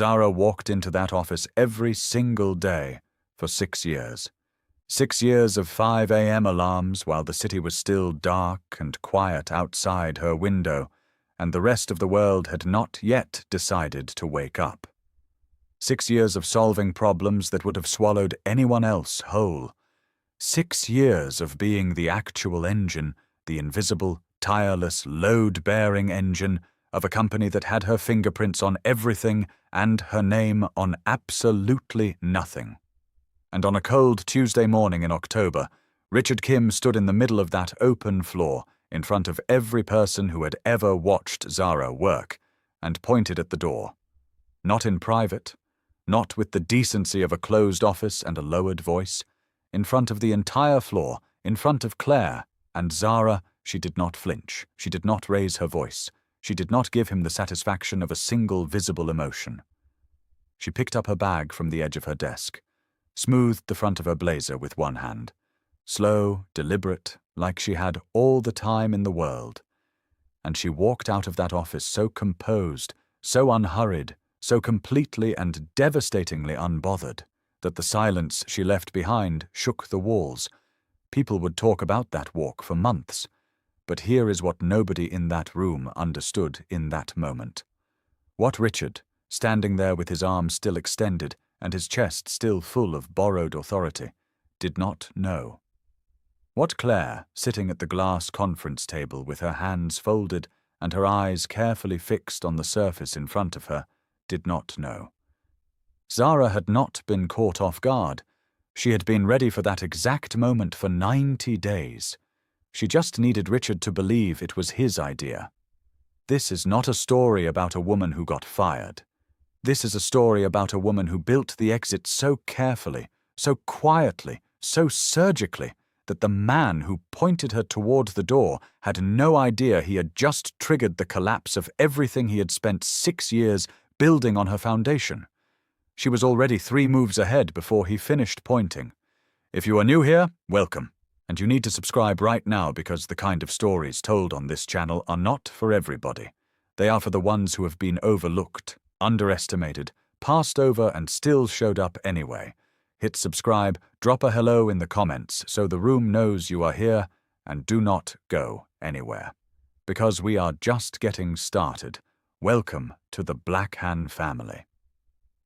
Zara walked into that office every single day for 6 years. 6 years of 5 a.m. alarms while the city was still dark and quiet outside her window, and the rest of the world had not yet decided to wake up. 6 years of solving problems that would have swallowed anyone else whole. 6 years of being the actual engine, the invisible, tireless, load-bearing engine of a company that had her fingerprints on everything and her name on absolutely nothing. And on a cold Tuesday morning in October, Richard Kim stood in the middle of that open floor in front of every person who had ever watched Zara work, and pointed at the door. Not in private, not with the decency of a closed office and a lowered voice. In front of the entire floor, in front of Clare and Zara, she did not flinch. She did not raise her voice. She did not give him the satisfaction of a single visible emotion. She picked up her bag from the edge of her desk, smoothed the front of her blazer with one hand, slow, deliberate, like she had all the time in the world. And she walked out of that office so composed, so unhurried, so completely and devastatingly unbothered, that the silence she left behind shook the walls. People would talk about that walk for months. But here is what nobody in that room understood in that moment. What Richard, standing there with his arms still extended and his chest still full of borrowed authority, did not know. What Clare, sitting at the glass conference table with her hands folded and her eyes carefully fixed on the surface in front of her, did not know. Zara had not been caught off guard. She had been ready for that exact moment for 90 days. She just needed Richard to believe it was his idea. This is not a story about a woman who got fired. This is a story about a woman who built the exit so carefully, so quietly, so surgically, that the man who pointed her toward the door had no idea he had just triggered the collapse of everything he had spent 6 years building on her foundation. She was already 3 moves ahead before he finished pointing. If you are new here, welcome. And you need to subscribe right now because the kind of stories told on this channel are not for everybody. They are for the ones who have been overlooked, underestimated, passed over and still showed up anyway. Hit subscribe, drop a hello in the comments so the room knows you are here, and do not go anywhere. Because we are just getting started. Welcome to the BlackHan family.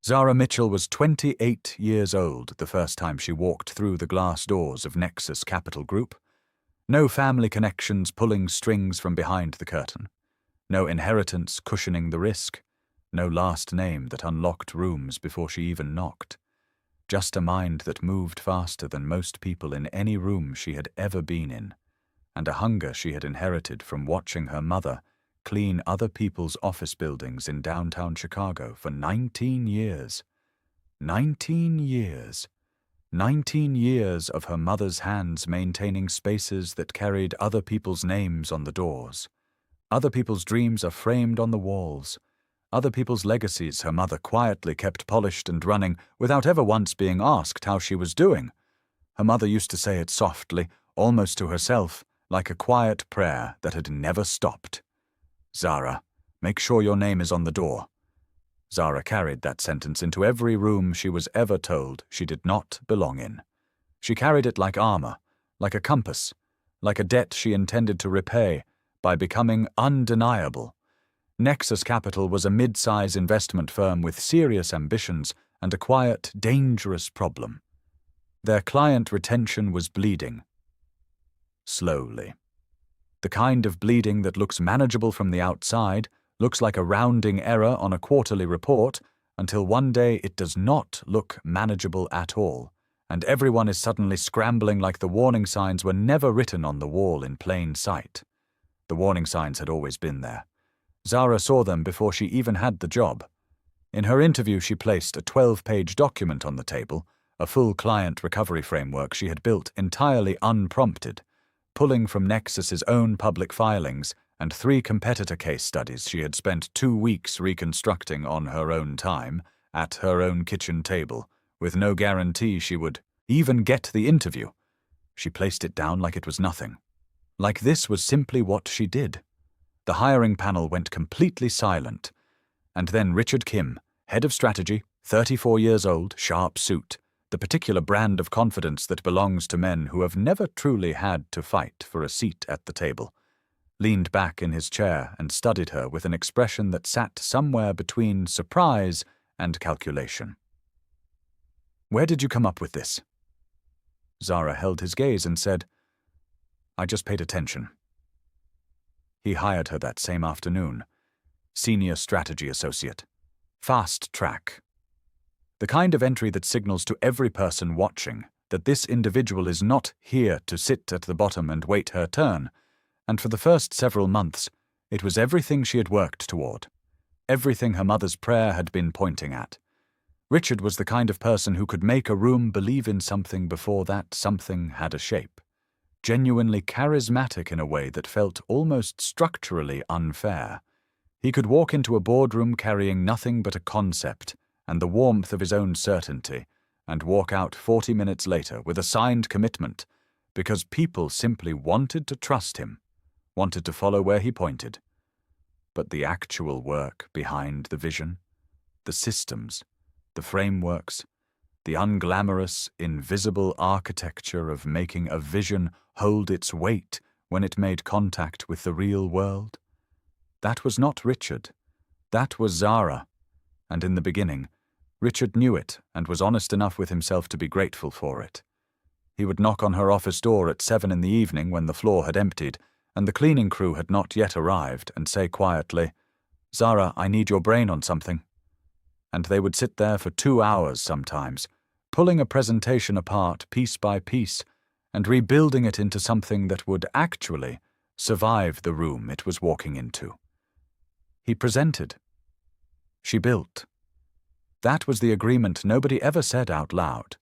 Zara Mitchell was 28 years old the first time she walked through the glass doors of Nexus Capital Group. No family connections pulling strings from behind the curtain. No inheritance cushioning the risk. No last name that unlocked rooms before she even knocked. Just a mind that moved faster than most people in any room she had ever been in, and a hunger she had inherited from watching her mother clean other people's office buildings in downtown Chicago for 19 years. 19 years. 19 years of her mother's hands maintaining spaces that carried other people's names on the doors. Other people's dreams are framed on the walls. Other people's legacies her mother quietly kept polished and running without ever once being asked how she was doing. Her mother used to say it softly, almost to herself, like a quiet prayer that had never stopped. Zara, make sure your name is on the door. Zara carried that sentence into every room she was ever told she did not belong in. She carried it like armor, like a compass, like a debt she intended to repay by becoming undeniable. Nexus Capital was a mid-size investment firm with serious ambitions and a quiet, dangerous problem. Their client retention was bleeding. Slowly. The kind of bleeding that looks manageable from the outside, looks like a rounding error on a quarterly report, until one day it does not look manageable at all, and everyone is suddenly scrambling like the warning signs were never written on the wall in plain sight. The warning signs had always been there. Zara saw them before she even had the job. In her interview she placed a 12-page document on the table, a full client recovery framework she had built entirely unprompted, pulling from Nexus's own public filings and 3 competitor case studies she had spent 2 weeks reconstructing on her own time, at her own kitchen table, with no guarantee she would even get the interview. She placed it down like it was nothing. Like this was simply what she did. The hiring panel went completely silent, and then Richard Kim, head of strategy, 34 years old, sharp suit, the particular brand of confidence that belongs to men who have never truly had to fight for a seat at the table, leaned back in his chair and studied her with an expression that sat somewhere between surprise and calculation. "Where did you come up with this?" Zara held his gaze and said, "I just paid attention." He hired her that same afternoon. Senior Strategy Associate. Fast track. The kind of entry that signals to every person watching that this individual is not here to sit at the bottom and wait her turn, and for the first several months, it was everything she had worked toward, everything her mother's prayer had been pointing at. Richard was the kind of person who could make a room believe in something before that something had a shape, genuinely charismatic in a way that felt almost structurally unfair. He could walk into a boardroom carrying nothing but a concept and the warmth of his own certainty, and walk out 40 minutes later with a signed commitment, because people simply wanted to trust him, wanted to follow where he pointed. But the actual work behind the vision, the systems, the frameworks, the unglamorous, invisible architecture of making a vision hold its weight when it made contact with the real world, that was not Richard. That was Zara. And in the beginning, Richard knew it and was honest enough with himself to be grateful for it. He would knock on her office door at 7 in the evening when the floor had emptied and the cleaning crew had not yet arrived, and say quietly, "Zara, I need your brain on something." And they would sit there for 2 hours sometimes, pulling a presentation apart piece by piece and rebuilding it into something that would actually survive the room it was walking into. He presented. She built. That was the agreement nobody ever said out loud.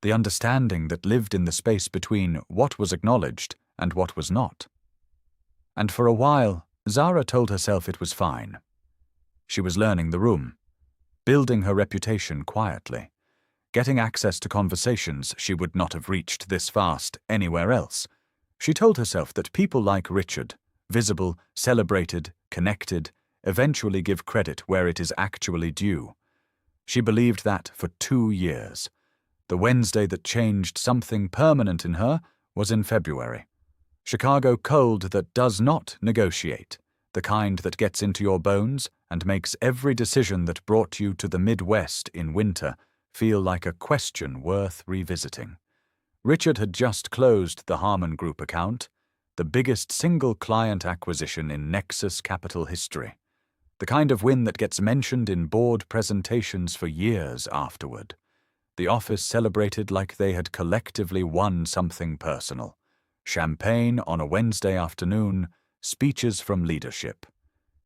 The understanding that lived in the space between what was acknowledged and what was not. And for a while, Zara told herself it was fine. She was learning the room, building her reputation quietly, getting access to conversations she would not have reached this fast anywhere else. She told herself that people like Richard, visible, celebrated, connected, eventually give credit where it is actually due. She believed that for 2 years. The Wednesday that changed something permanent in her was in February. Chicago cold that does not negotiate, the kind that gets into your bones and makes every decision that brought you to the Midwest in winter feel like a question worth revisiting. Richard had just closed the Harmon Group account, the biggest single client acquisition in Nexus Capital history, the kind of win that gets mentioned in board presentations for years afterward. The office celebrated like they had collectively won something personal. Champagne on a Wednesday afternoon, speeches from leadership.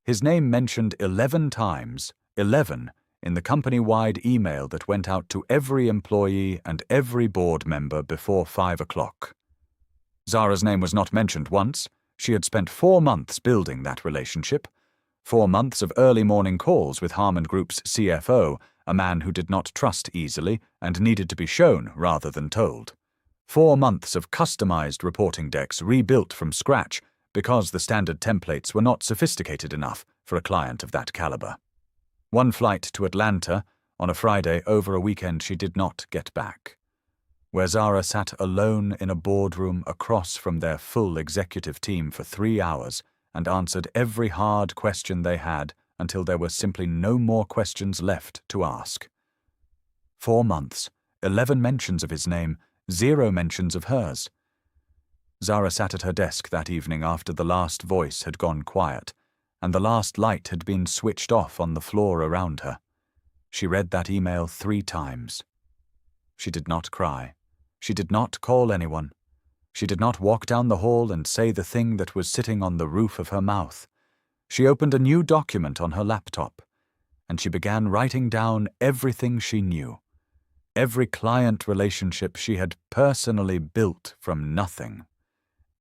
His name mentioned 11 times, 11, in the company-wide email that went out to every employee and every board member before 5 o'clock. Zara's name was not mentioned once. She had spent 4 months building that relationship. 4 months of early morning calls with Harmon Group's CFO, a man who did not trust easily and needed to be shown rather than told. 4 months of customized reporting decks rebuilt from scratch because the standard templates were not sophisticated enough for a client of that caliber. 1 flight to Atlanta on a Friday over a weekend she did not get back, where Zara sat alone in a boardroom across from their full executive team for 3 hours and answered every hard question they had until there were simply no more questions left to ask. 4 months, 11 mentions of his name, 0 mentions of hers. Zara sat at her desk that evening after the last voice had gone quiet, and the last light had been switched off on the floor around her. She read that email 3 times. She did not cry. She did not call anyone. She did not walk down the hall and say the thing that was sitting on the roof of her mouth. She opened a new document on her laptop, and she began writing down everything she knew, every client relationship she had personally built from nothing,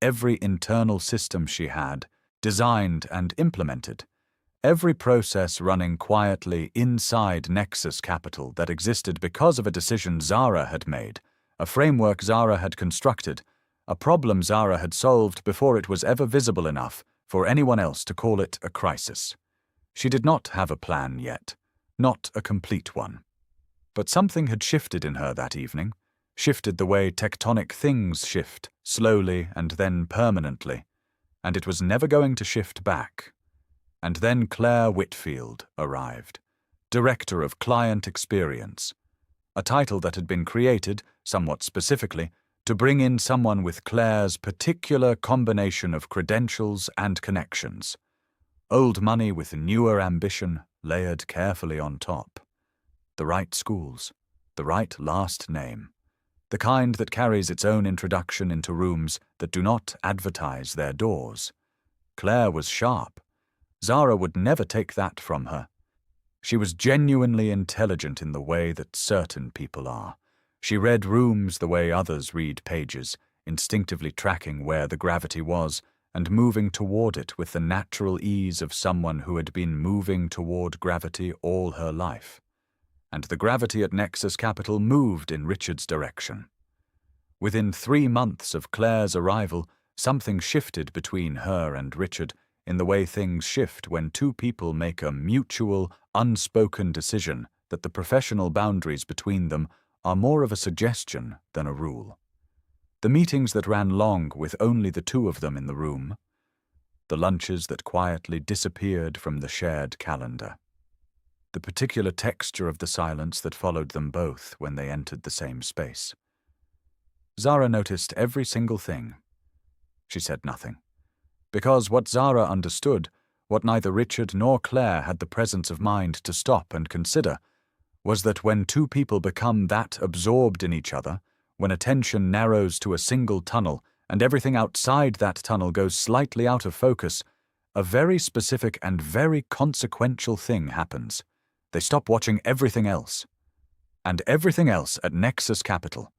every internal system she had designed and implemented, every process running quietly inside Nexus Capital that existed because of a decision Zara had made, a framework Zara had constructed, a problem Zara had solved before it was ever visible enough for anyone else to call it a crisis. She did not have a plan yet, not a complete one. But something had shifted in her that evening, shifted the way tectonic things shift, slowly and then permanently, and it was never going to shift back. And then Clare Whitfield arrived, Director of Client Experience, a title that had been created, somewhat specifically, to bring in someone with Clare's particular combination of credentials and connections. Old money with newer ambition layered carefully on top. The right schools, the right last name, the kind that carries its own introduction into rooms that do not advertise their doors. Clare was sharp. Zara would never take that from her. She was genuinely intelligent in the way that certain people are. She read rooms the way others read pages, instinctively tracking where the gravity was and moving toward it with the natural ease of someone who had been moving toward gravity all her life. And the gravity at Nexus Capital moved in Richard's direction. Within 3 months of Clare's arrival, something shifted between her and Richard in the way things shift when two people make a mutual, unspoken decision that the professional boundaries between them are more of a suggestion than a rule. The meetings that ran long with only the two of them in the room, the lunches that quietly disappeared from the shared calendar, the particular texture of the silence that followed them both when they entered the same space. Zara noticed every single thing. She said nothing, because what Zara understood, what neither Richard nor Clare had the presence of mind to stop and consider, was that when two people become that absorbed in each other, when attention narrows to a single tunnel and everything outside that tunnel goes slightly out of focus, a very specific and very consequential thing happens. They stop watching everything else. And everything else at Nexus Capital,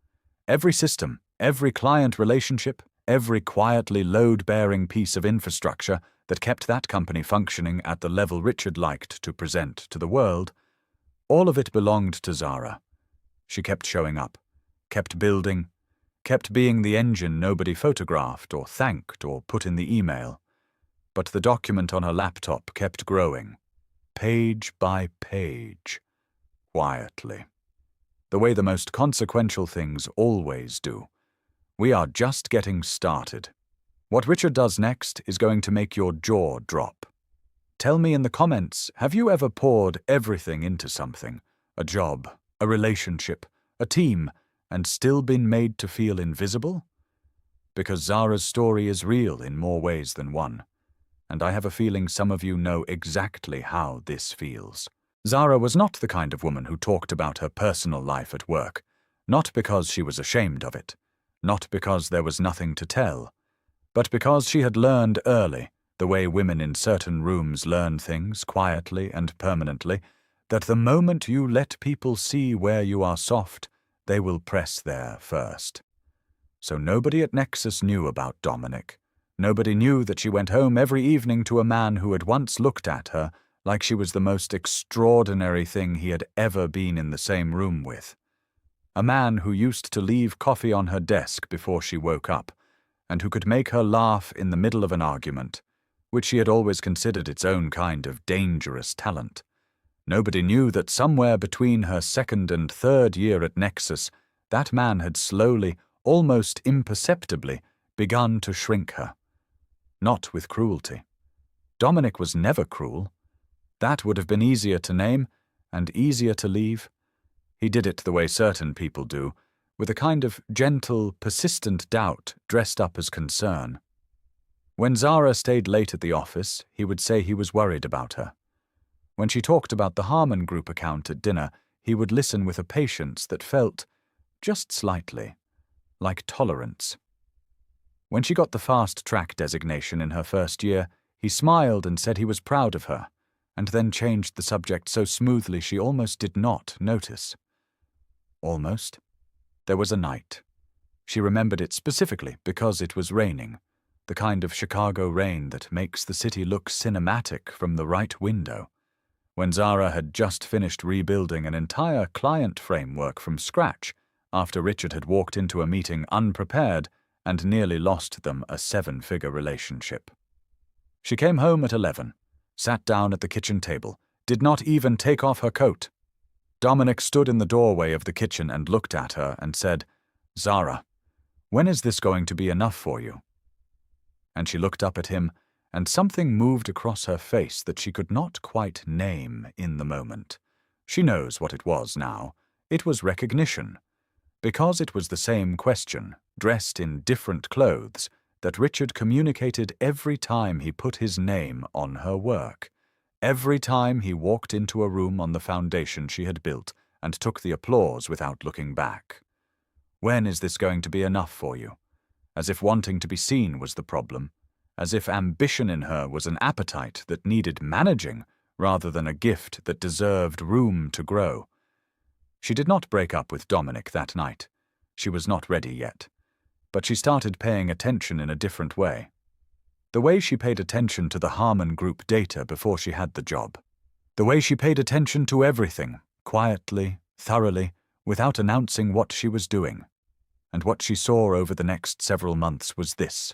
every system, every client relationship, every quietly load-bearing piece of infrastructure that kept that company functioning at the level Richard liked to present to the world, all of it belonged to Zara. She kept showing up, kept building, kept being the engine nobody photographed or thanked or put in the email. But the document on her laptop kept growing, page by page, quietly. The way the most consequential things always do. We are just getting started. What Richard does next is going to make your jaw drop. Tell me in the comments, have you ever poured everything into something, a job, a relationship, a team, and still been made to feel invisible? Because Zara's story is real in more ways than one, and I have a feeling some of you know exactly how this feels. Zara was not the kind of woman who talked about her personal life at work, not because she was ashamed of it, not because there was nothing to tell, but because she had learned early, the way women in certain rooms learn things quietly and permanently, that the moment you let people see where you are soft, they will press there first. So nobody at Nexus knew about Dominic. Nobody knew that she went home every evening to a man who had once looked at her like she was the most extraordinary thing he had ever been in the same room with. A man who used to leave coffee on her desk before she woke up, and who could make her laugh in the middle of an argument, which she had always considered its own kind of dangerous talent. Nobody knew that somewhere between her 2nd and 3rd year at Nexus, that man had slowly, almost imperceptibly, begun to shrink her. Not with cruelty. Dominic was never cruel. That would have been easier to name, and easier to leave. He did it the way certain people do, with a kind of gentle, persistent doubt dressed up as concern. When Zara stayed late at the office, he would say he was worried about her. When she talked about the Harmon Group account at dinner, he would listen with a patience that felt, just slightly, like tolerance. When she got the fast-track designation in her first year, he smiled and said he was proud of her, and then changed the subject so smoothly she almost did not notice. Almost. There was a night. She remembered it specifically because it was raining, the kind of Chicago rain that makes the city look cinematic from the right window, when Zara had just finished rebuilding an entire client framework from scratch after Richard had walked into a meeting unprepared and nearly lost them a 7-figure relationship. She came home at 11, sat down at the kitchen table, did not even take off her coat. Dominic stood in the doorway of the kitchen and looked at her and said, "Zara, when is this going to be enough for you?" And she looked up at him, and something moved across her face that she could not quite name in the moment. She knows what it was now. It was recognition. Because it was the same question, dressed in different clothes, that Richard communicated every time he put his name on her work. Every time he walked into a room on the foundation she had built and took the applause without looking back. When is this going to be enough for you? As if wanting to be seen was the problem. As if ambition in her was an appetite that needed managing rather than a gift that deserved room to grow. She did not break up with Dominic that night. She was not ready yet. But she started paying attention in a different way. The way she paid attention to the Harmon Group data before she had the job. The way she paid attention to everything, quietly, thoroughly, without announcing what she was doing. And what she saw over the next several months was this.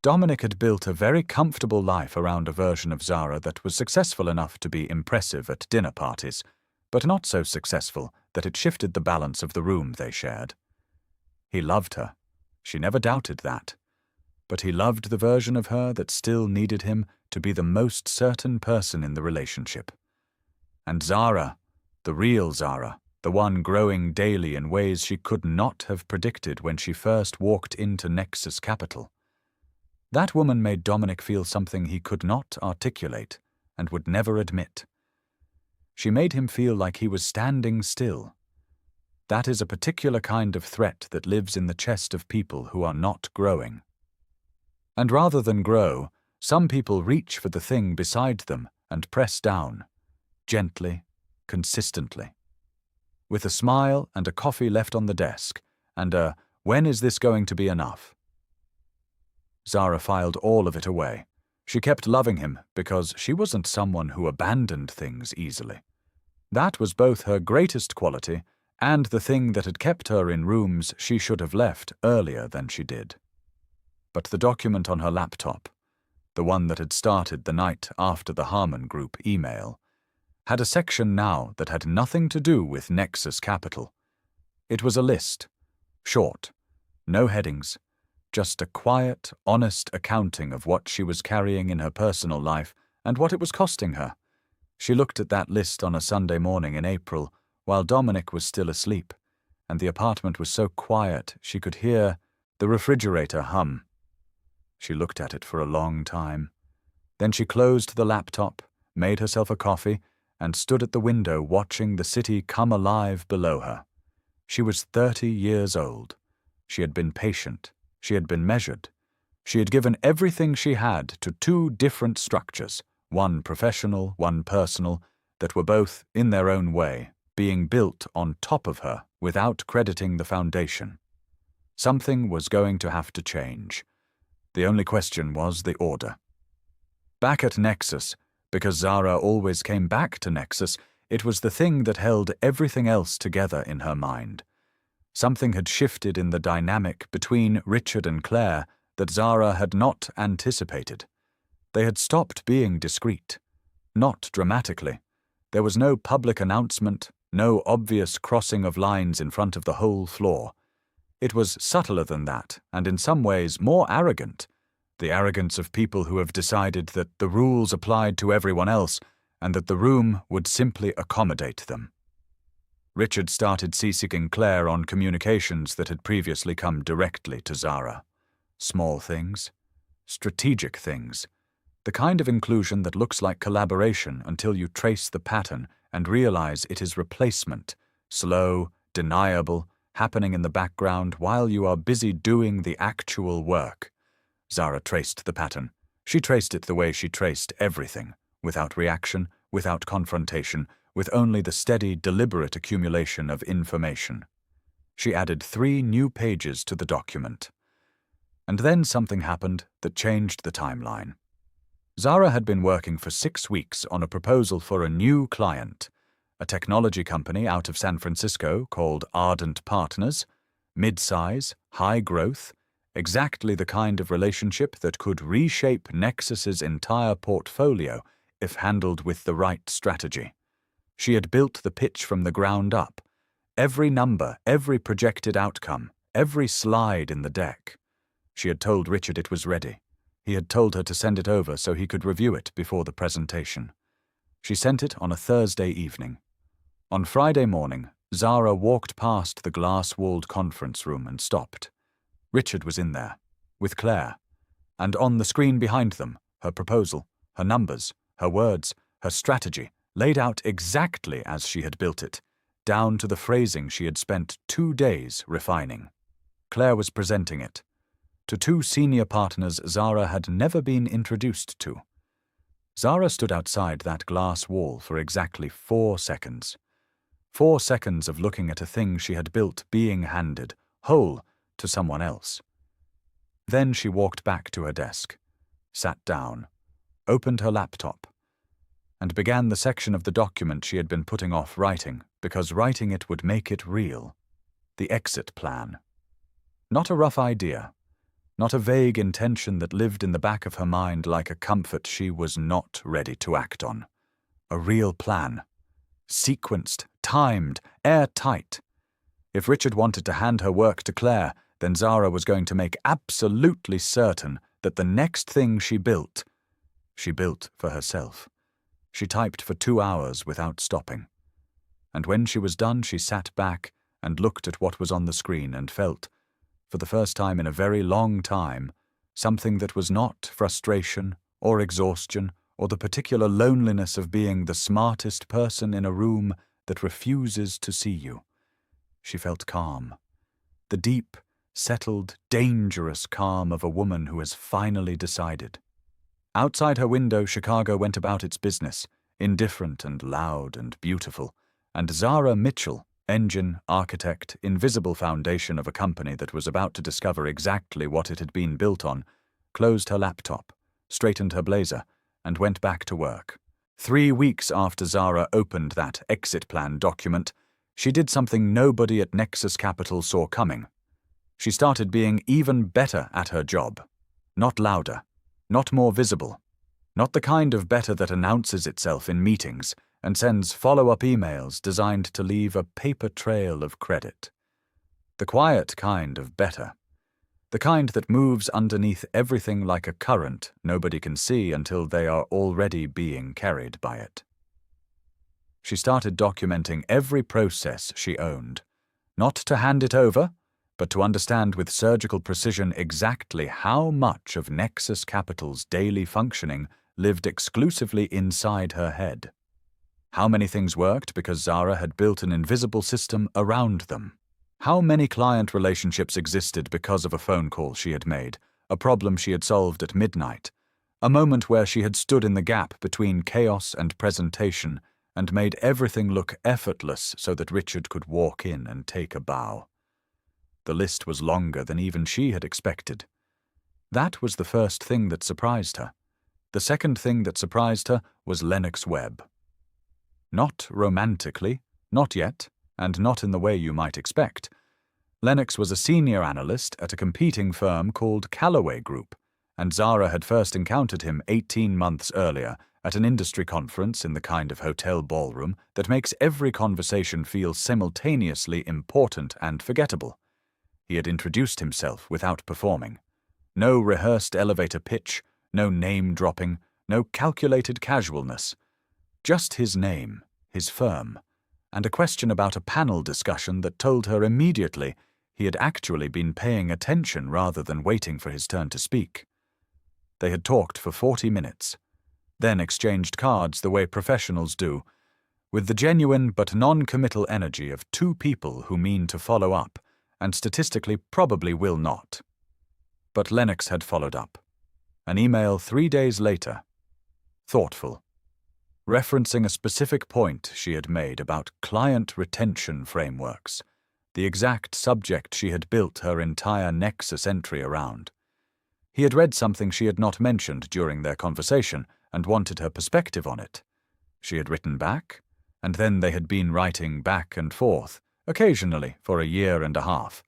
Dominic had built a very comfortable life around a version of Zara that was successful enough to be impressive at dinner parties, but not so successful that it shifted the balance of the room they shared. He loved her. She never doubted that. But he loved the version of her that still needed him to be the most certain person in the relationship. And Zara, the real Zara, the one growing daily in ways she could not have predicted when she first walked into Nexus Capital. That woman made Dominic feel something he could not articulate and would never admit. She made him feel like he was standing still. That is a particular kind of threat that lives in the chest of people who are not growing. And rather than grow, some people reach for the thing beside them and press down, gently, consistently. With a smile and a coffee left on the desk, and a, "When is this going to be enough?" Zara filed all of it away. She kept loving him because she wasn't someone who abandoned things easily. That was both her greatest quality and the thing that had kept her in rooms she should have left earlier than she did. But the document on her laptop, the one that had started the night after the Harmon Group email, had a section now that had nothing to do with Nexus Capital. It was a list, short, no headings, just a quiet, honest accounting of what she was carrying in her personal life and what it was costing her. She looked at that list on a Sunday morning in April while Dominic was still asleep, and the apartment was so quiet she could hear the refrigerator hum. She looked at it for a long time. Then she closed the laptop, made herself a coffee, and stood at the window watching the city come alive below her. She was 30 years old. She had been patient. She had been measured. She had given everything she had to two different structures, one professional, one personal, that were both, in their own way, being built on top of her without crediting the foundation. Something was going to have to change. The only question was the order. Back at Nexus, because Zara always came back to Nexus, it was the thing that held everything else together in her mind. Something had shifted in the dynamic between Richard and Clare that Zara had not anticipated. They had stopped being discreet. Not dramatically. There was no public announcement, no obvious crossing of lines in front of the whole floor. It was subtler than that, and in some ways more arrogant. The arrogance of people who have decided that the rules applied to everyone else and that the room would simply accommodate them. Richard started CCing Clare on communications that had previously come directly to Zara. Small things. Strategic things. The kind of inclusion that looks like collaboration until you trace the pattern and realize it is replacement, slow, deniable, happening in the background while you are busy doing the actual work. Zara traced the pattern. She traced it the way she traced everything, without reaction, without confrontation, with only the steady, deliberate accumulation of information. She added 3 new pages to the document. And then something happened that changed the timeline. Zara had been working for 6 weeks on a proposal for a new client, a technology company out of San Francisco called Ardent Partners, mid-size, high growth, exactly the kind of relationship that could reshape Nexus's entire portfolio, if handled with the right strategy. She had built the pitch from the ground up. Every number, every projected outcome, every slide in the deck. She had told Richard it was ready. He had told her to send it over so he could review it before the presentation. She sent it on a Thursday evening. On Friday morning, Zara walked past the glass-walled conference room and stopped. Richard was in there, with Clare, and on the screen behind them, her proposal, her numbers, her words, her strategy, laid out exactly as she had built it, down to the phrasing she had spent 2 days refining. Clare was presenting it to 2 senior partners Zara had never been introduced to. Zara stood outside that glass wall for exactly 4 seconds. 4 seconds of looking at a thing she had built being handed, whole, to someone else. Then she walked back to her desk, sat down, opened her laptop, and began the section of the document she had been putting off writing because writing it would make it real. The exit plan. Not a rough idea, not a vague intention that lived in the back of her mind like a comfort she was not ready to act on. A real plan. Sequenced, timed, airtight. If Richard wanted to hand her work to Clare, then Zara was going to make absolutely certain that the next thing she built for herself. She typed for 2 hours without stopping. And when she was done, she sat back and looked at what was on the screen and felt, for the first time in a very long time, something that was not frustration or exhaustion or the particular loneliness of being the smartest person in a room that refuses to see you. She felt calm. The deep, settled, dangerous calm of a woman who has finally decided. Outside her window, Chicago went about its business, indifferent and loud and beautiful, and Zara Mitchell, engine, architect, invisible foundation of a company that was about to discover exactly what it had been built on, closed her laptop, straightened her blazer, and went back to work. 3 weeks after Zara opened that exit plan document, she did something nobody at Nexus Capital saw coming. She started being even better at her job. Not louder, not more visible, not the kind of better that announces itself in meetings and sends follow-up emails designed to leave a paper trail of credit. The quiet kind of better. The kind that moves underneath everything like a current nobody can see until they are already being carried by it. She started documenting every process she owned, not to hand it over, but to understand with surgical precision exactly how much of Nexus Capital's daily functioning lived exclusively inside her head. How many things worked because Zara had built an invisible system around them. How many client relationships existed because of a phone call she had made, a problem she had solved at midnight, a moment where she had stood in the gap between chaos and presentation and made everything look effortless so that Richard could walk in and take a bow. The list was longer than even she had expected. That was the first thing that surprised her. The second thing that surprised her was Lennox Webb. Not romantically, not yet, and not in the way you might expect. Lennox was a senior analyst at a competing firm called Callaway Group, and Zara had first encountered him 18 months earlier at an industry conference in the kind of hotel ballroom that makes every conversation feel simultaneously important and forgettable. He had introduced himself without performing. No rehearsed elevator pitch, no name-dropping, no calculated casualness. Just his name, his firm, and a question about a panel discussion that told her immediately he had actually been paying attention rather than waiting for his turn to speak. They had talked for 40 minutes, then exchanged cards the way professionals do, with the genuine but non-committal energy of 2 people who mean to follow up, and statistically probably will not. But Lennox had followed up. An email 3 days later. Thoughtful. Referencing a specific point she had made about client retention frameworks, the exact subject she had built her entire Nexus entry around. He had read something she had not mentioned during their conversation and wanted her perspective on it. She had written back, and then they had been writing back and forth, occasionally for a year and a half.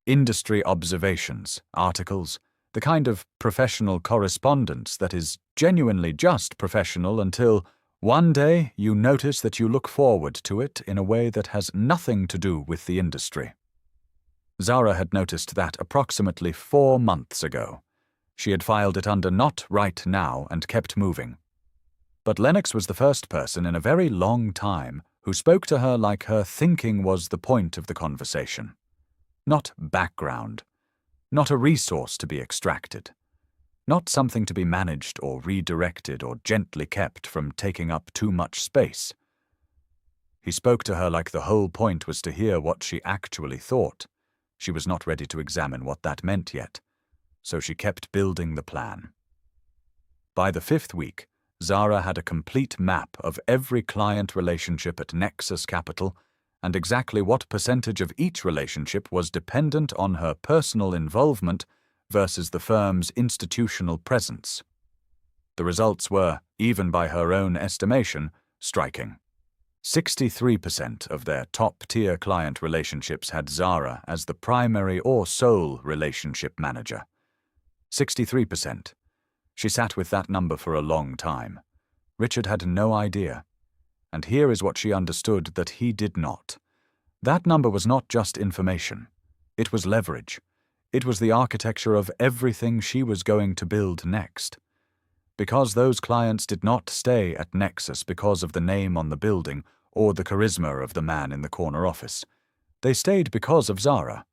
Industry observations, articles, the kind of professional correspondence that is genuinely just professional until one day you notice that you look forward to it in a way that has nothing to do with the industry. Zara had noticed that approximately 4 months ago. She had filed it under "not right now" and kept moving. But Lennox was the first person in a very long time who spoke to her like her thinking was the point of the conversation. Not background. Not a resource to be extracted. Not something to be managed or redirected or gently kept from taking up too much space. He spoke to her like the whole point was to hear what she actually thought. She was not ready to examine what that meant yet, so she kept building the plan. By the 5th week, Zara had a complete map of every client relationship at Nexus Capital and exactly what percentage of each relationship was dependent on her personal involvement versus the firm's institutional presence. The results were, even by her own estimation, striking. 63% of their top-tier client relationships had Zara as the primary or sole relationship manager. 63%. She sat with that number for a long time. Richard had no idea. And here is what she understood that he did not. That number was not just information. It was leverage. It was the architecture of everything she was going to build next. Because those clients did not stay at Nexus because of the name on the building or the charisma of the man in the corner office. They stayed because of Zara.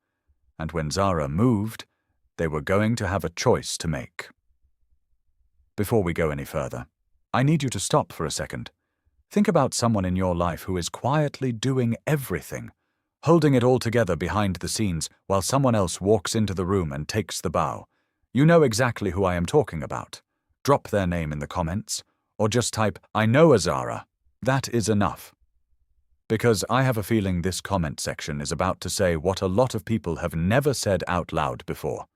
And when Zara moved, they were going to have a choice to make. Before we go any further, I need you to stop for a second. Think about someone in your life who is quietly doing everything, holding it all together behind the scenes while someone else walks into the room and takes the bow. You know exactly who I am talking about. Drop their name in the comments, or just type, "I know a Zara." That is enough. Because I have a feeling this comment section is about to say what a lot of people have never said out loud before.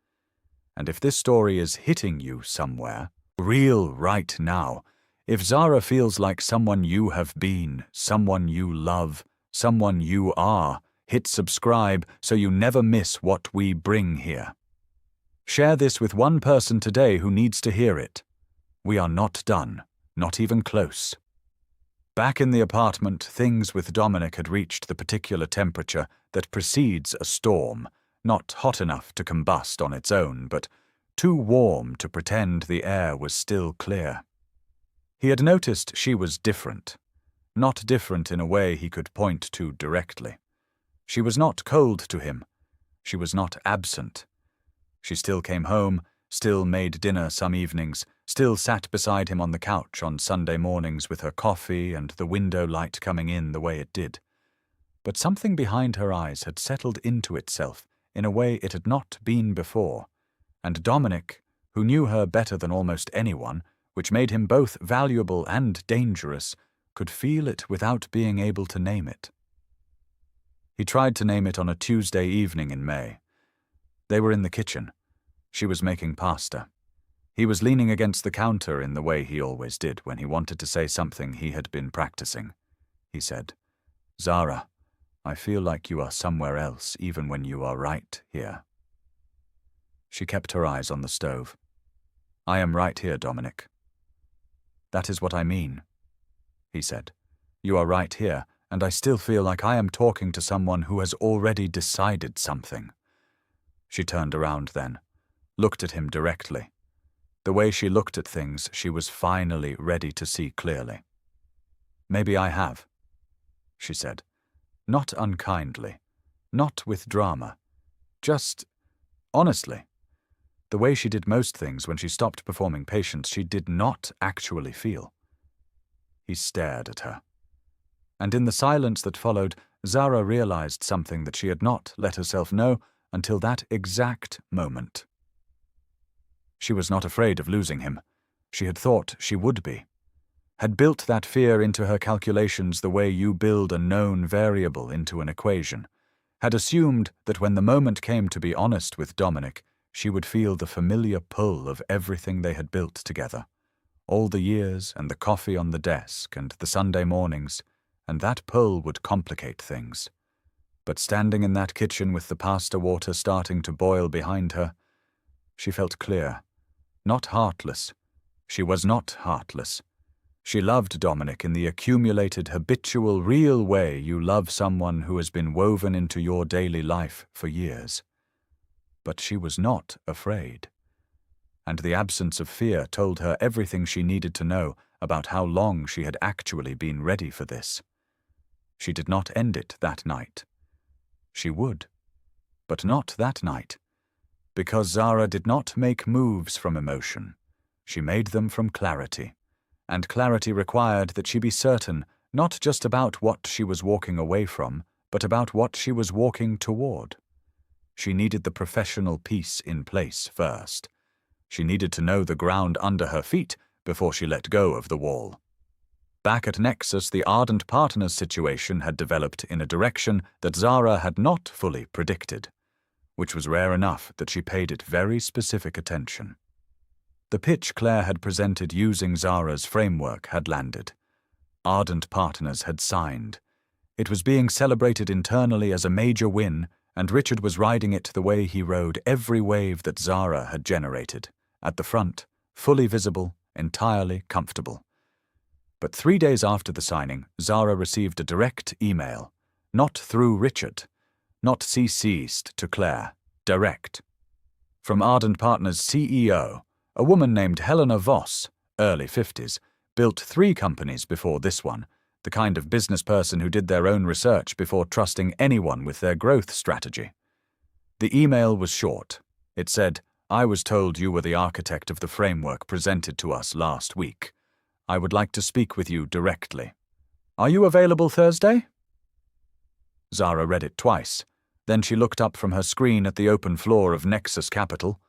And if this story is hitting you somewhere, real right now, if Zara feels like someone you have been, someone you love, someone you are, hit subscribe so you never miss what we bring here. Share this with one person today who needs to hear it. We are not done, not even close. Back in the apartment, things with Dominic had reached the particular temperature that precedes a storm, not hot enough to combust on its own, but too warm to pretend the air was still clear. He had noticed she was different, not different in a way he could point to directly. She was not cold to him. She was not absent. She still came home, still made dinner some evenings, still sat beside him on the couch on Sunday mornings with her coffee and the window light coming in the way it did. But something behind her eyes had settled into itself in a way it had not been before, and Dominic, who knew her better than almost anyone, which made him both valuable and dangerous, could feel it without being able to name it. He tried to name it on a Tuesday evening in May. They were in the kitchen. She was making pasta. He was leaning against the counter in the way he always did when he wanted to say something he had been practicing. He said, "Zara, I feel like you are somewhere else even when you are right here." She kept her eyes on the stove. "I am right here, Dominic." "That is what I mean," he said. "You are right here, and I still feel like I am talking to someone who has already decided something." She turned around then, looked at him directly. The way she looked at things, she was finally ready to see clearly. "Maybe I have," she said. Not unkindly, not with drama, just honestly. The way she did most things when she stopped performing patience, she did not actually feel. He stared at her. And in the silence that followed, Zara realized something that she had not let herself know until that exact moment. She was not afraid of losing him. She had thought she would be. Had built that fear into her calculations the way you build a known variable into an equation. Had assumed that when the moment came to be honest with Dominic, she would feel the familiar pull of everything they had built together. All the years and the coffee on the desk and the Sunday mornings, and that pull would complicate things. But standing in that kitchen with the pasta water starting to boil behind her, she felt clear, not heartless. She was not heartless. She loved Dominic in the accumulated, habitual, real way you love someone who has been woven into your daily life for years. But she was not afraid. And the absence of fear told her everything she needed to know about how long she had actually been ready for this. She did not end it that night. She would, but not that night, because Zara did not make moves from emotion. She made them from clarity, and clarity required that she be certain not just about what she was walking away from, but about what she was walking toward. She needed the professional piece in place first. She needed to know the ground under her feet before she let go of the wall. Back at Nexus, the ardent partners situation had developed in a direction that Zara had not fully predicted, which was rare enough that she paid it very specific attention. The pitch Clare had presented using Zara's framework had landed. Ardent partners had signed. It was being celebrated internally as a major win, and Richard was riding it the way he rode every wave that Zara had generated, at the front, fully visible, entirely comfortable. But 3 days after the signing, Zara received a direct email, not through Richard, not CC'd to Clare, direct. From Ardent Partners' CEO, a woman named Helena Voss, early 50s, built 3 companies before this one, the kind of business person who did their own research before trusting anyone with their growth strategy. The email was short. It said, "I was told you were the architect of the framework presented to us last week. I would like to speak with you directly. Are you available Thursday?" Zara read it twice. Then she looked up from her screen at the open floor of Nexus Capital,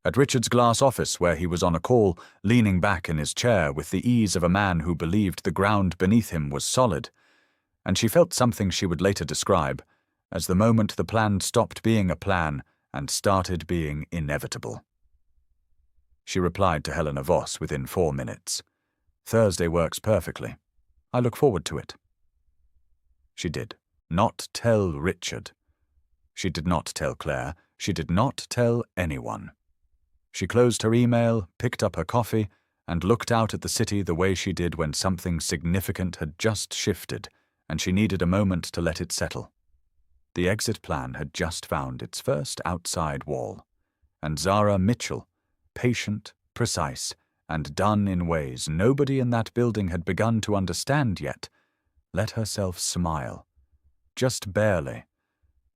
at Richard's glass office where he was on a call, leaning back in his chair with the ease of a man who believed the ground beneath him was solid, and she felt something she would later describe as the moment the plan stopped being a plan and started being inevitable. She replied to Helena Voss within 4 minutes. "Thursday works perfectly. I look forward to it." She did not tell Richard. She did not tell Clare. She did not tell anyone. She closed her email, picked up her coffee, and looked out at the city the way she did when something significant had just shifted, and she needed a moment to let it settle. The exit plan had just found its first outside wall, and Zara Mitchell, patient, precise, and done in ways nobody in that building had begun to understand yet, let herself smile. Just barely.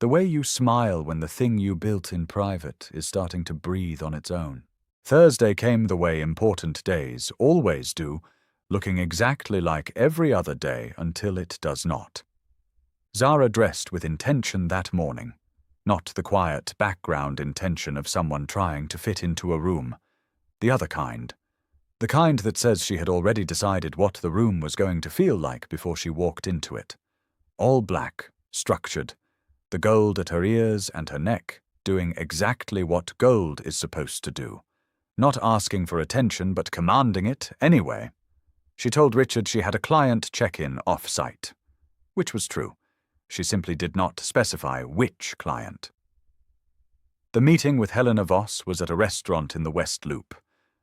The way you smile when the thing you built in private is starting to breathe on its own. Thursday came the way important days always do, looking exactly like every other day until it does not. Zara dressed with intention that morning, not the quiet background intention of someone trying to fit into a room, the other kind. The kind that says she had already decided what the room was going to feel like before she walked into it. All black, structured, the gold at her ears and her neck doing exactly what gold is supposed to do, not asking for attention but commanding it anyway. She told Richard she had a client check-in off-site, which was true. She simply did not specify which client. The meeting with Helena Voss was at a restaurant in the West Loop,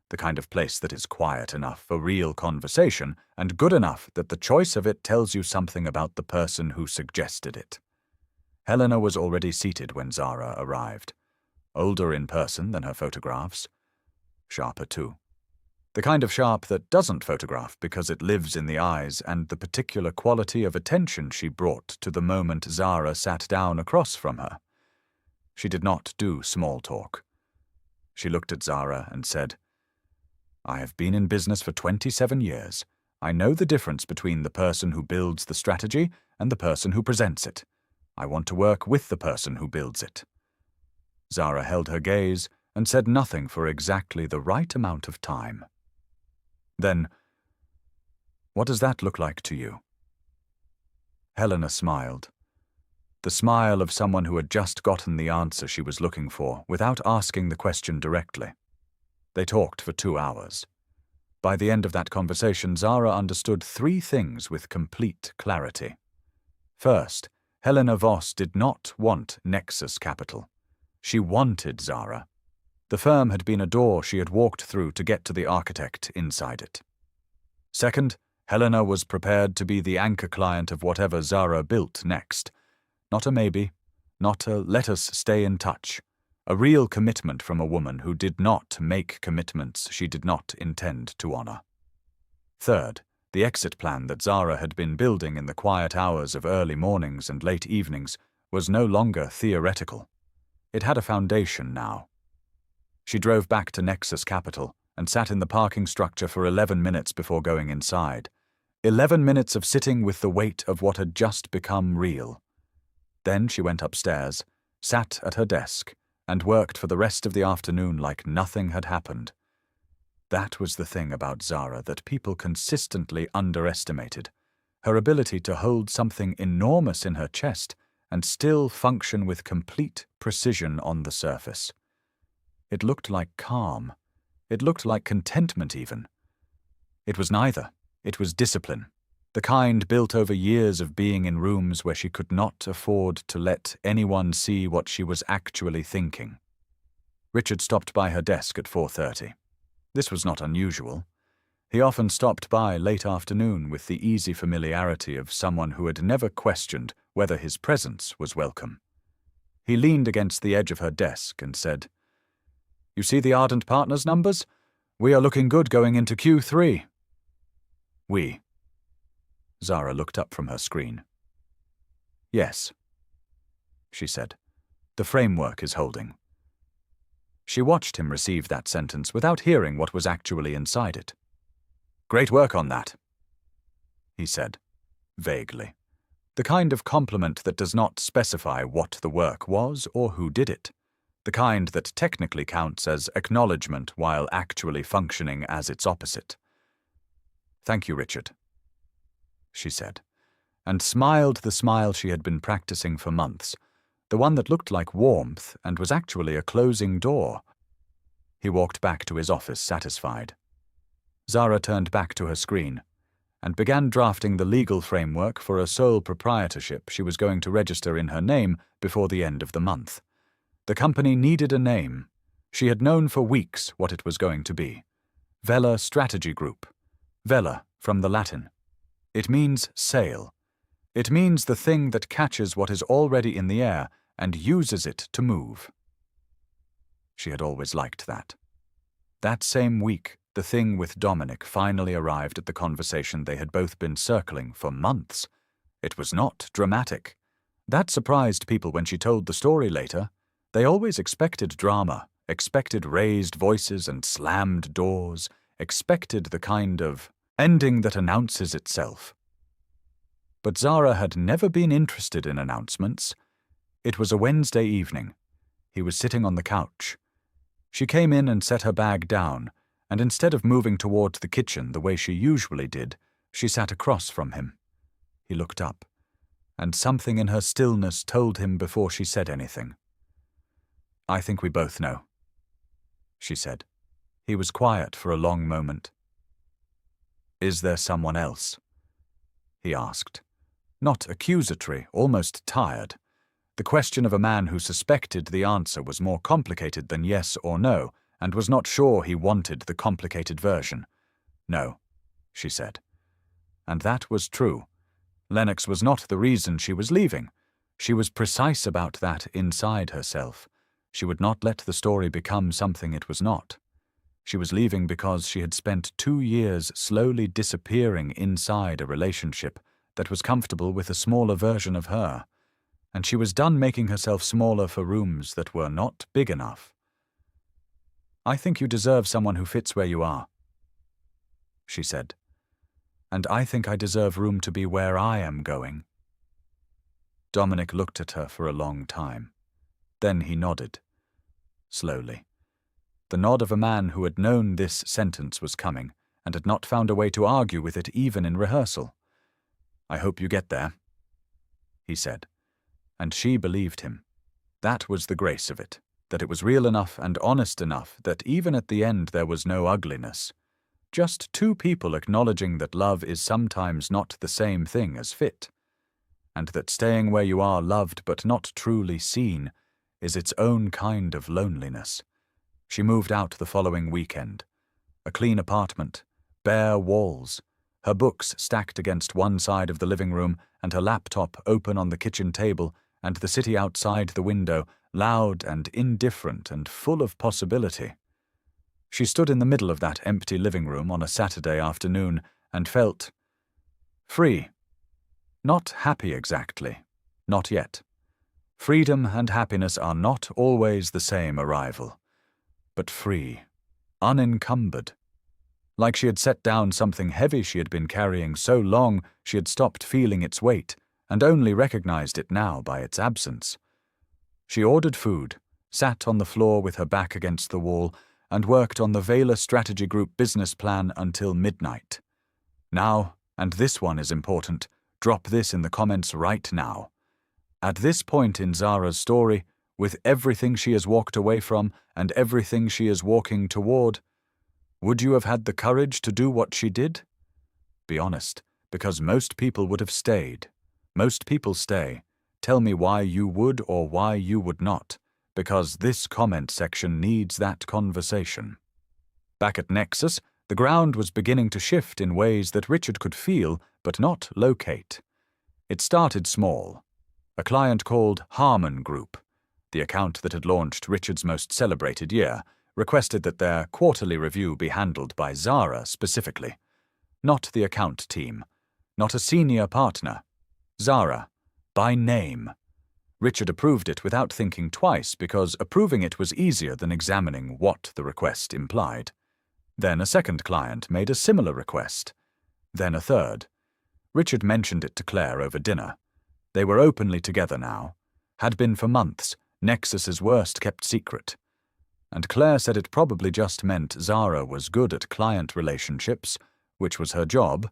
the kind of place that is quiet enough for real conversation and good enough that the choice of it tells you something about the person who suggested it. Helena was already seated when Zara arrived, older in person than her photographs, sharper too. The kind of sharp that doesn't photograph because it lives in the eyes and the particular quality of attention she brought to the moment Zara sat down across from her. She did not do small talk. She looked at Zara and said, "I have been in business for 27 years. I know the difference between the person who builds the strategy and the person who presents it. I want to work with the person who builds it." Zara held her gaze and said nothing for exactly the right amount of time. Then, "What does that look like to you?" Helena smiled. The smile of someone who had just gotten the answer she was looking for without asking the question directly. They talked for 2 hours. By the end of that conversation, Zara understood 3 things with complete clarity. First, Helena Voss did not want Nexus Capital. She wanted Zara. The firm had been a door she had walked through to get to the architect inside it. Second, Helena was prepared to be the anchor client of whatever Zara built next. Not a maybe, not a let us stay in touch. A real commitment from a woman who did not make commitments she did not intend to honor. Third, the exit plan that Zara had been building in the quiet hours of early mornings and late evenings was no longer theoretical. It had a foundation now. She drove back to Nexus Capital and sat in the parking structure for 11 minutes before going inside. 11 minutes of sitting with the weight of what had just become real. Then she went upstairs, sat at her desk, and worked for the rest of the afternoon like nothing had happened. That was the thing about Zara that people consistently underestimated, her ability to hold something enormous in her chest and still function with complete precision on the surface. It looked like calm. It looked like contentment even. It was neither. It was discipline, the kind built over years of being in rooms where she could not afford to let anyone see what she was actually thinking. Richard stopped by her desk at 4:30. This was not unusual. He often stopped by late afternoon with the easy familiarity of someone who had never questioned whether his presence was welcome. He leaned against the edge of her desk and said, "You see the Ardent Partners numbers? We are looking good going into Q3. We. Zara looked up from her screen. Yes, she said. The framework is holding. She watched him receive that sentence without hearing what was actually inside it. Great work on that, he said, vaguely. The kind of compliment that does not specify what the work was or who did it. The kind that technically counts as acknowledgement while actually functioning as its opposite. Thank you, Richard, she said, and smiled the smile she had been practicing for months, the one that looked like warmth and was actually a closing door. He walked back to his office satisfied. Zara turned back to her screen and began drafting the legal framework for a sole proprietorship she was going to register in her name before the end of the month. The company needed a name. She had known for weeks what it was going to be. Vela Strategy Group. Vela, from the Latin. It means sail. It means the thing that catches what is already in the air and uses it to move. She had always liked that. That same week, the thing with Dominic finally arrived at the conversation they had both been circling for months. It was not dramatic. That surprised people when she told the story later. They always expected drama, expected raised voices and slammed doors, expected the kind of ending that announces itself. But Zara had never been interested in announcements. It was a Wednesday evening. He was sitting on the couch. She came in and set her bag down, and instead of moving towards the kitchen the way she usually did, she sat across from him. He looked up, and something in her stillness told him before she said anything. I think we both know, she said. He was quiet for a long moment. Is there someone else? He asked. Not accusatory, almost tired. The question of a man who suspected the answer was more complicated than yes or no, and was not sure he wanted the complicated version. No, she said. And that was true. Lennox was not the reason she was leaving. She was precise about that inside herself. She would not let the story become something it was not. She was leaving because she had spent 2 years slowly disappearing inside a relationship that was comfortable with a smaller version of her, and she was done making herself smaller for rooms that were not big enough. I think you deserve someone who fits where you are, she said, and I think I deserve room to be where I am going. Dominic looked at her for a long time. Then he nodded, slowly. The nod of a man who had known this sentence was coming and had not found a way to argue with it even in rehearsal. I hope you get there, he said, and she believed him. That was the grace of it, that it was real enough and honest enough that even at the end there was no ugliness. Just two people acknowledging that love is sometimes not the same thing as fit, and that staying where you are loved but not truly seen is its own kind of loneliness. She moved out the following weekend. A clean apartment, bare walls, her books stacked against one side of the living room and her laptop open on the kitchen table, and the city outside the window, loud and indifferent and full of possibility. She stood in the middle of that empty living room on a Saturday afternoon and felt free. Not happy exactly, not yet. Freedom and happiness are not always the same arrival, but free, unencumbered. Like she had set down something heavy she had been carrying so long she had stopped feeling its weight and only recognized it now by its absence. She ordered food, sat on the floor with her back against the wall, and worked on the Vela Strategy Group business plan until midnight. Now, and this one is important, drop this in the comments right now. At this point in Zara's story, with everything she has walked away from and everything she is walking toward, would you have had the courage to do what she did? Be honest, because most people would have stayed. Most people stay. Tell me why you would or why you would not, because this comment section needs that conversation. Back at Nexus, the ground was beginning to shift in ways that Richard could feel but not locate. It started small. A client called Harmon Group, the account that had launched Richard's most celebrated year, requested that their quarterly review be handled by Zara specifically. Not the account team, not a senior partner. Zara, by name. Richard approved it without thinking twice because approving it was easier than examining what the request implied. Then a second client made a similar request. Then a third. Richard mentioned it to Clare over dinner. They were openly together now. Had been for months, Nexus's worst-kept secret. And Clare said it probably just meant Zara was good at client relationships, which was her job,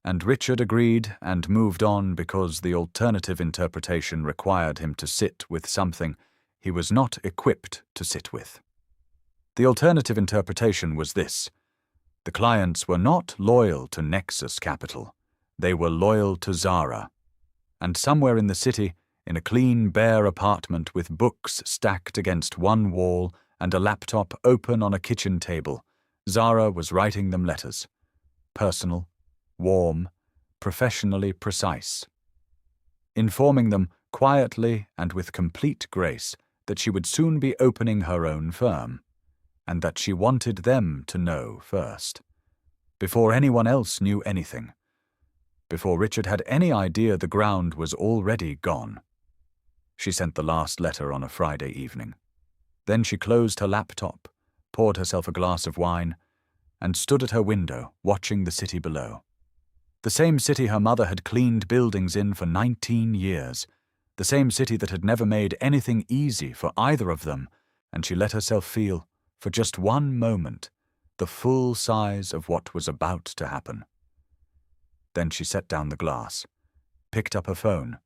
and Richard agreed and moved on because the alternative interpretation required him to sit with something he was not equipped to sit with. The alternative interpretation was this: the clients were not loyal to Nexus Capital, they were loyal to Zara. And somewhere in the city, in a clean, bare apartment with books stacked against one wall and a laptop open on a kitchen table, Zara was writing them letters. Personal, warm, professionally precise. Informing them quietly and with complete grace that she would soon be opening her own firm, and that she wanted them to know first, before anyone else knew anything, before Richard had any idea the ground was already gone. She sent the last letter on a Friday evening. Then she closed her laptop, poured herself a glass of wine, and stood at her window watching the city below. The same city her mother had cleaned buildings in for 19 years, the same city that had never made anything easy for either of them, and she let herself feel, for just one moment, the full size of what was about to happen. Then she set down the glass, picked up her phone,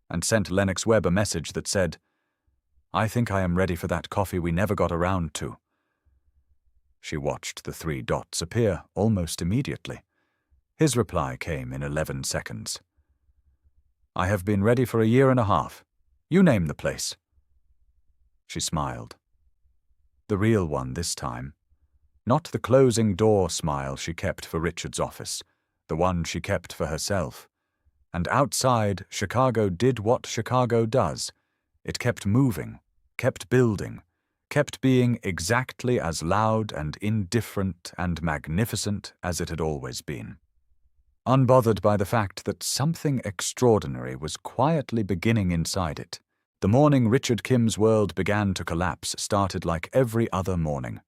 and sent Lennox Webb a message that said, "I think I am ready for that coffee we never got around to." She watched the 3 dots appear almost immediately. His reply came in 11 seconds. "I have been ready for a year and a half. You name the place." She smiled. The real one this time. Not the closing door smile she kept for Richard's office, the one she kept for herself. And outside, Chicago did what Chicago does. It kept moving, kept building, kept being exactly as loud and indifferent and magnificent as it had always been. Unbothered by the fact that something extraordinary was quietly beginning inside it, the morning Richard Kim's world began to collapse started like every other morning.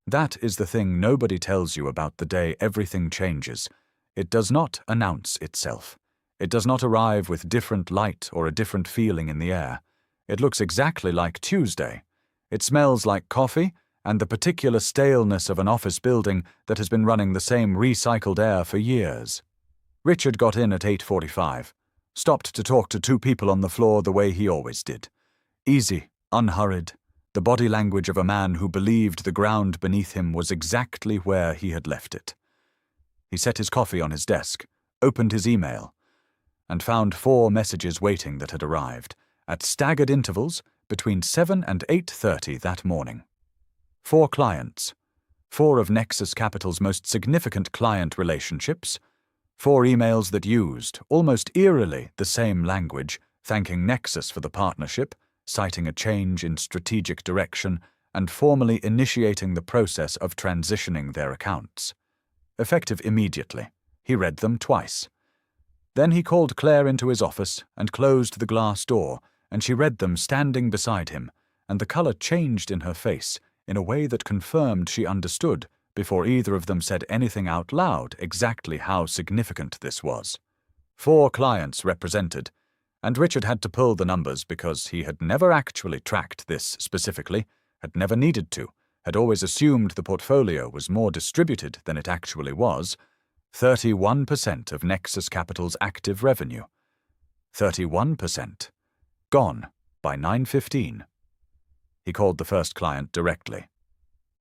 That is the thing nobody tells you about the day everything changes. It does not announce itself. It does not arrive with different light or a different feeling in the air. It looks exactly like Tuesday. It smells like coffee and the particular staleness of an office building that has been running the same recycled air for years. Richard got in at 8:45, stopped to talk to 2 people on the floor the way he always did. Easy, unhurried, the body language of a man who believed the ground beneath him was exactly where he had left it. He set his coffee on his desk, opened his email, and found 4 messages waiting that had arrived, at staggered intervals between 7 and 8:30 that morning. 4 clients. 4 of Nexus Capital's most significant client relationships. 4 emails that used, almost eerily, the same language, thanking Nexus for the partnership, citing a change in strategic direction, and formally initiating the process of transitioning their accounts. Effective immediately, he read them twice. Then he called Clare into his office and closed the glass door, and she read them standing beside him, and the color changed in her face in a way that confirmed she understood, before either of them said anything out loud, exactly how significant this was. 4 clients represented, and Richard had to pull the numbers because he had never actually tracked this specifically, had never needed to, had always assumed the portfolio was more distributed than it actually was. 31% of Nexus Capital's active revenue. 31%. Gone by 9:15. He called the first client directly.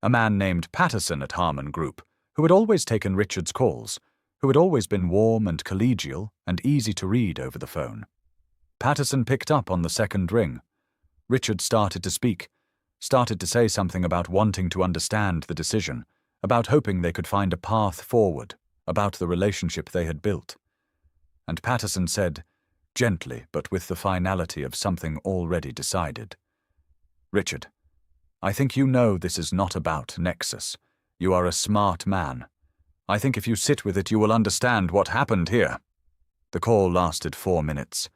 A man named Patterson at Harmon Group, who had always taken Richard's calls, who had always been warm and collegial and easy to read over the phone. Patterson picked up on the second ring. Richard started to speak, started to say something about wanting to understand the decision, about hoping they could find a path forward, about the relationship they had built. And Patterson said, gently but with the finality of something already decided, "Richard, I think you know this is not about Nexus. You are a smart man. I think if you sit with it you will understand what happened here." The call lasted 4 minutes.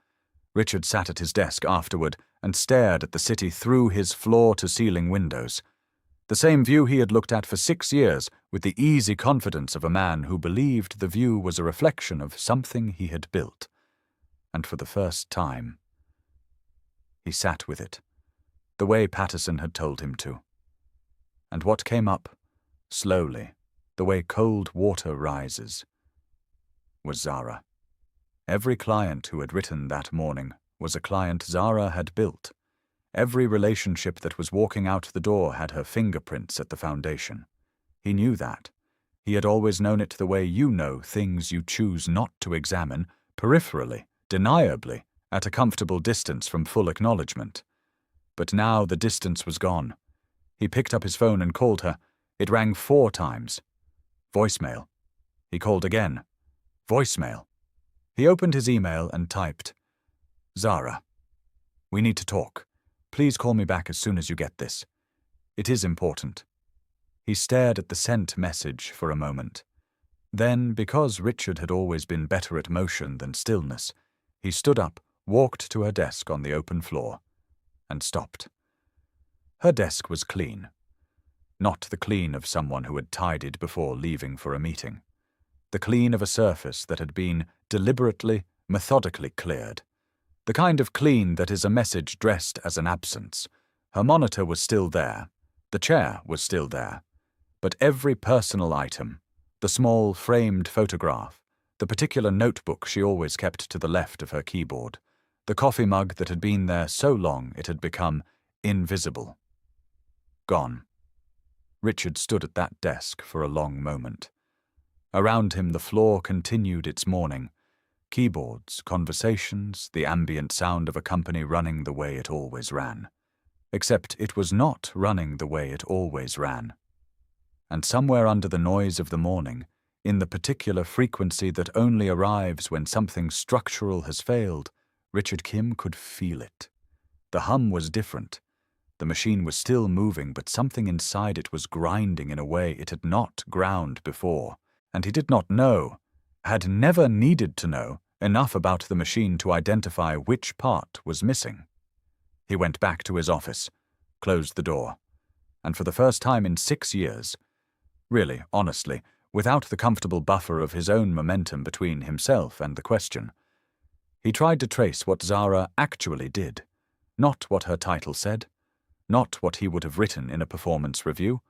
Richard sat at his desk afterward and stared at the city through his floor-to-ceiling windows. The same view he had looked at for 6 years with the easy confidence of a man who believed the view was a reflection of something he had built. And for the first time, he sat with it, the way Patterson had told him to. And what came up, slowly, the way cold water rises, was Zara. Every client who had written that morning was a client Zara had built. Every relationship that was walking out the door had her fingerprints at the foundation. He knew that. He had always known it the way you know things you choose not to examine, peripherally, deniably, at a comfortable distance from full acknowledgement. But now the distance was gone. He picked up his phone and called her. It rang 4 times. Voicemail. He called again. Voicemail. He opened his email and typed, "Zara, we need to talk. Please call me back as soon as you get this. It is important." He stared at the sent message for a moment. Then, because Richard had always been better at motion than stillness, he stood up, walked to her desk on the open floor, and stopped. Her desk was clean. Not the clean of someone who had tidied before leaving for a meeting. The clean of a surface that had been deliberately, methodically cleared. The kind of clean that is a message dressed as an absence. Her monitor was still there. The chair was still there. But every personal item, the small framed photograph, the particular notebook she always kept to the left of her keyboard, the coffee mug that had been there so long it had become invisible. Gone. Richard stood at that desk for a long moment. Around him the floor continued its mourning. Keyboards, conversations, the ambient sound of a company running the way it always ran. Except it was not running the way it always ran. And somewhere under the noise of the morning, in the particular frequency that only arrives when something structural has failed, Richard Kim could feel it. The hum was different. The machine was still moving, but something inside it was grinding in a way it had not ground before, and he did not know, had never needed to know, enough about the machine to identify which part was missing. He went back to his office, closed the door, and for the first time in 6 years, really, honestly, without the comfortable buffer of his own momentum between himself and the question, he tried to trace what Zara actually did, not what her title said, not what he would have written in a performance review,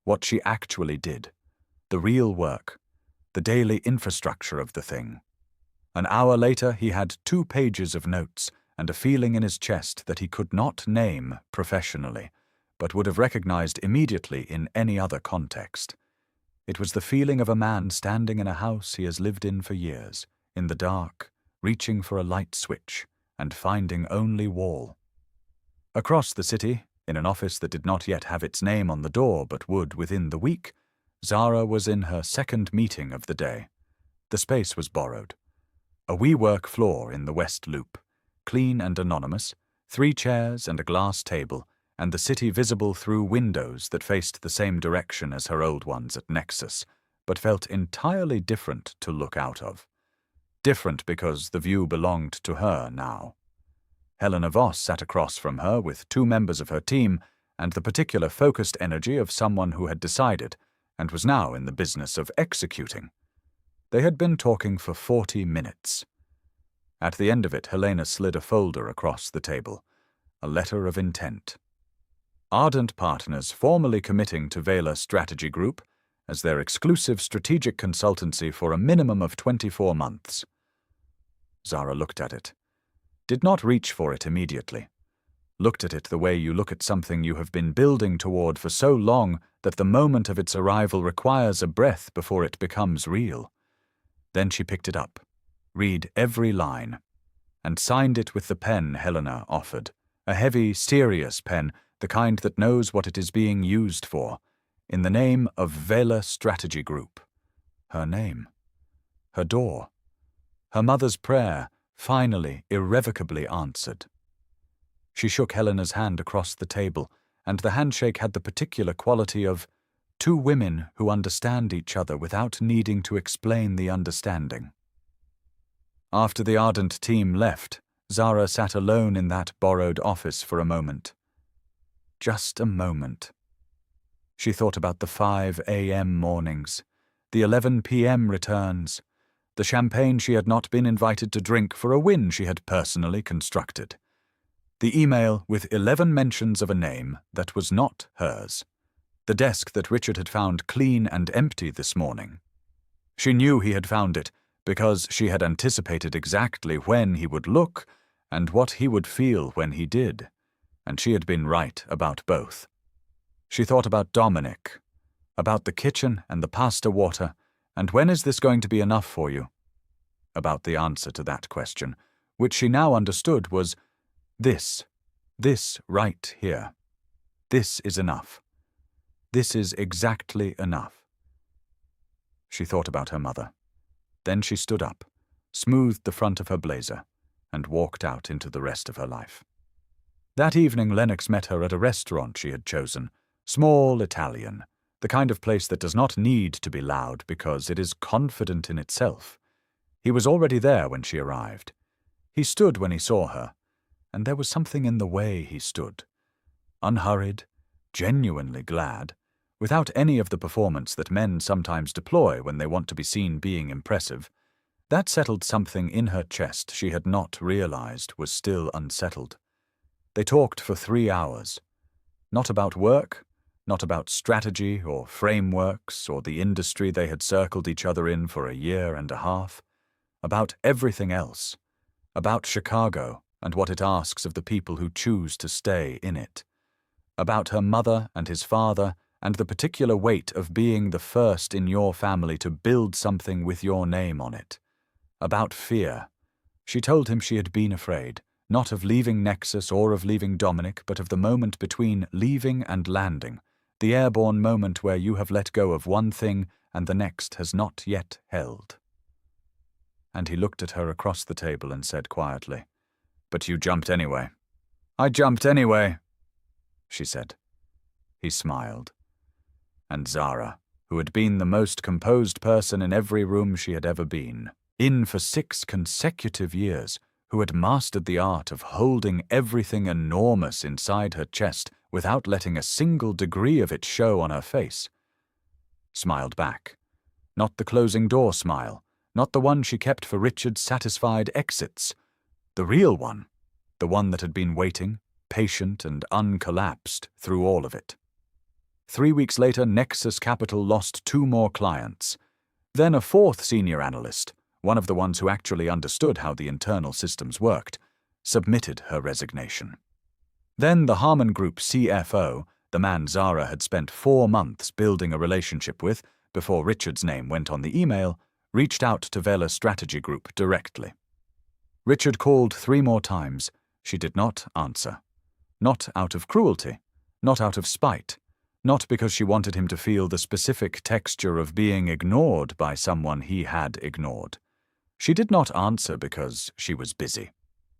what she actually did, the real work, the daily infrastructure of the thing. An hour later he had 2 pages of notes and a feeling in his chest that he could not name professionally, but would have recognized immediately in any other context. It was the feeling of a man standing in a house he has lived in for years, in the dark, reaching for a light switch, and finding only wall. Across the city, In an office that did not yet have its name on the door but would within the week, Zara was in her second meeting of the day. The space was borrowed. A WeWork floor in the West Loop, clean and anonymous, 3 chairs and a glass table, and the city visible through windows that faced the same direction as her old ones at Nexus, but felt entirely different to look out of. Different because the view belonged to her now. Helena Voss sat across from her with 2 members of her team and the particular focused energy of someone who had decided and was now in the business of executing. They had been talking for 40 minutes. At the end of it, Helena slid a folder across the table, a letter of intent. Ardent partners formally committing to Vela Strategy Group as their exclusive strategic consultancy for a minimum of 24 months. Zara looked at it. Did not reach for it immediately. Looked at it the way you look at something you have been building toward for so long that the moment of its arrival requires a breath before it becomes real. Then she picked it up, read every line, and signed it with the pen Helena offered, a heavy, serious pen, the kind that knows what it is being used for, in the name of Vela Strategy Group. Her name. Her door. Her mother's prayer, finally, irrevocably answered. She shook Helena's hand across the table, and the handshake had the particular quality of 2 women who understand each other without needing to explain the understanding. After the Ardent team left, Zara sat alone in that borrowed office for a moment. Just a moment. She thought about the 5 a.m. mornings, the 11 p.m. returns, the champagne she had not been invited to drink for a win she had personally constructed, the email with 11 mentions of a name that was not hers, the desk that Richard had found clean and empty this morning. She knew he had found it because she had anticipated exactly when he would look and what he would feel when he did, and she had been right about both. She thought about Dominic, about the kitchen and the pasta water, and when is this going to be enough for you? About the answer to that question, which she now understood was this right here. This is enough. This is exactly enough. She thought about her mother. Then she stood up, smoothed the front of her blazer, and walked out into the rest of her life. That evening Lennox met her at a restaurant she had chosen, small Italian, the kind of place that does not need to be loud because it is confident in itself. He was already there when she arrived. He stood when he saw her, and there was something in the way he stood. Unhurried, genuinely glad, without any of the performance that men sometimes deploy when they want to be seen being impressive. That settled something in her chest she had not realized was still unsettled. They talked for 3 hours. Not about work, not about strategy or frameworks or the industry they had circled each other in for a year and a half. About everything else. About Chicago and what it asks of the people who choose to stay in it. About her mother and his father and the particular weight of being the first in your family to build something with your name on it. About fear. She told him she had been afraid, not of leaving Nexus or of leaving Dominic, but of the moment between leaving and landing, the airborne moment where you have let go of one thing and the next has not yet held. And he looked at her across the table and said quietly, "But you jumped anyway." "I jumped anyway," she said. He smiled. And Zara, who had been the most composed person in every room she had ever been, in for 6 consecutive years, who had mastered the art of holding everything enormous inside her chest without letting a single degree of it show on her face, smiled back. Not the closing door smile, not the one she kept for Richard's satisfied exits. The real one, the one that had been waiting, patient and uncollapsed through all of it. 3 weeks later, Nexus Capital lost 2 more clients. Then a 4th senior analyst, one of the ones who actually understood how the internal systems worked, submitted her resignation. Then the Harmon Group CFO, the man Zara had spent 4 months building a relationship with before Richard's name went on the email, reached out to Vela Strategy Group directly. Richard called 3 more times. She did not answer. Not out of cruelty, Not out of spite, not because she wanted him to feel the specific texture of being ignored by someone he had ignored. She did not answer because she was busy.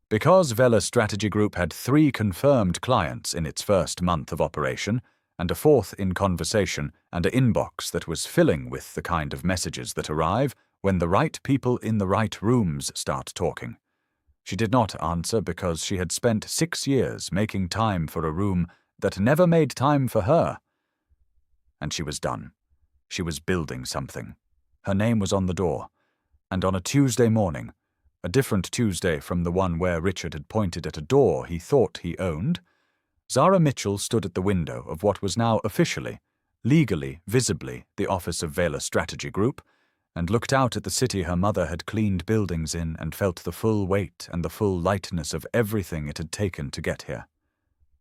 Because Vela Strategy Group had 3 confirmed clients in its first month of operation, and a 4th in conversation, and an inbox that was filling with the kind of messages that arrive when the right people in the right rooms start talking. She did not answer because she had spent 6 years making time for a room that never made time for her. And she was done. She was building something. Her name was on the door. And on a Tuesday morning, a different Tuesday from the one where Richard had pointed at a door he thought he owned, Zara Mitchell stood at the window of what was now officially, legally, visibly, the office of Vela Strategy Group, and looked out at the city her mother had cleaned buildings in and felt the full weight and the full lightness of everything it had taken to get here.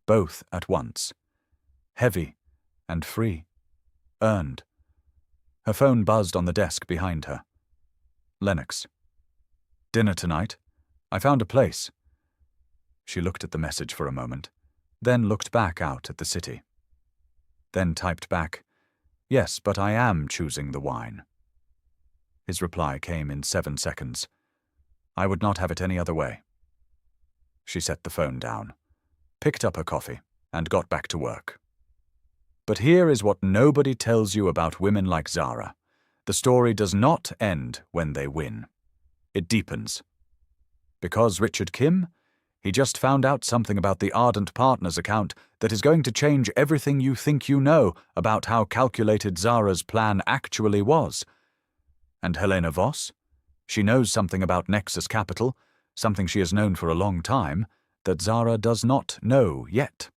Both at once. Heavy and free. Earned. Her phone buzzed on the desk behind her. Lennox. Dinner tonight? I found a place. She looked at the message for a moment, then looked back out at the city. Then typed back, "Yes, but I am choosing the wine." His reply came in 7 seconds. "I would not have it any other way." She set the phone down, picked up her coffee, and got back to work. But here is what nobody tells you about women like Zara. The story does not end when they win. It deepens. Because Richard Kim? He just found out something about the Ardent Partners account that is going to change everything you think you know about how calculated Zara's plan actually was. And Helena Voss? She knows something about Nexus Capital, something she has known for a long time, that Zara does not know yet.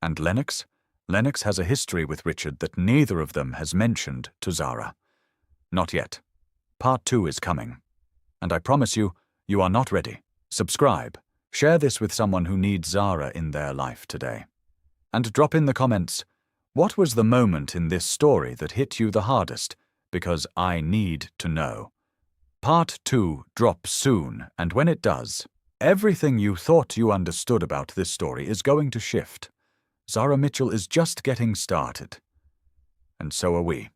And Lennox? Lennox has a history with Richard that neither of them has mentioned to Zara. Not yet. Part 2 is coming. And I promise you, you are not ready. Subscribe. Share this with someone who needs Zara in their life today. And drop in the comments, what was the moment in this story that hit you the hardest? Because I need to know. Part 2 drops soon, and when it does, everything you thought you understood about this story is going to shift. Zara Mitchell is just getting started. And so are we.